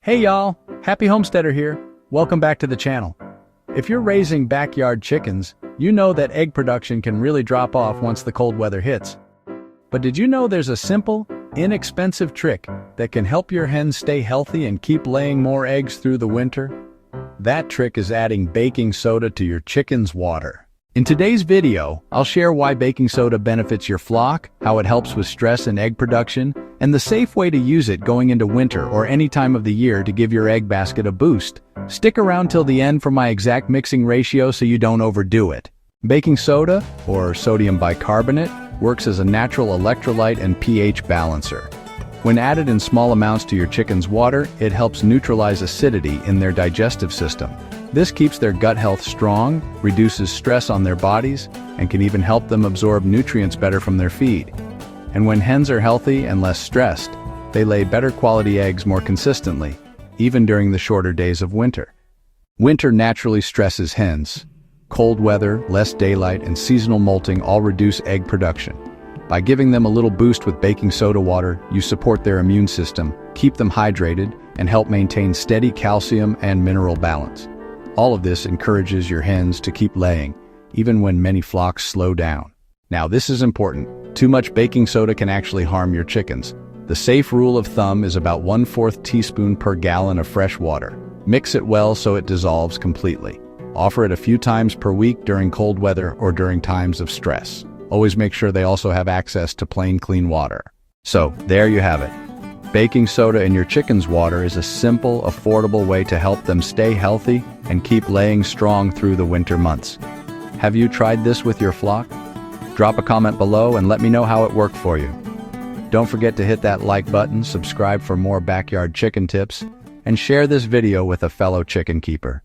Hey y'all, Happy Homesteader here. Welcome back to the channel. If you're raising backyard chickens, you know that egg production can really drop off once the cold weather hits. But did you know there's a simple, inexpensive trick that can help your hens stay healthy and keep laying more eggs through the winter? That trick is adding baking soda to your chicken's water. In today's video, I'll share why baking soda benefits your flock, how it helps with stress and egg production, and the safe way to use it going into winter or any time of the year to give your egg basket a boost. Stick around till the end for my exact mixing ratio so you don't overdo it. Baking soda, or sodium bicarbonate, works as a natural electrolyte and pH balancer. When added in small amounts to your chicken's water, it helps neutralize acidity in their digestive system. This keeps their gut health strong, reduces stress on their bodies, and can even help them absorb nutrients better from their feed. And when hens are healthy and less stressed, they lay better quality eggs more consistently, even during the shorter days of winter. Winter naturally stresses hens. Cold weather, less daylight, and seasonal molting all reduce egg production. By giving them a little boost with baking soda water, you support their immune system, keep them hydrated, and help maintain steady calcium and mineral balance. All of this encourages your hens to keep laying, even when many flocks slow down. Now, this is important. Too much baking soda can actually harm your chickens. The safe rule of thumb is about 1/4 teaspoon per gallon of fresh water. Mix it well so it dissolves completely. Offer it a few times per week during cold weather or during times of stress. Always make sure they also have access to plain, clean water. So, there you have it. Baking soda in your chicken's water is a simple, affordable way to help them stay healthy and keep laying strong through the winter months. Have you tried this with your flock? Drop a comment below and let me know how it worked for you. Don't forget to hit that like button, subscribe for more backyard chicken tips, and share this video with a fellow chicken keeper.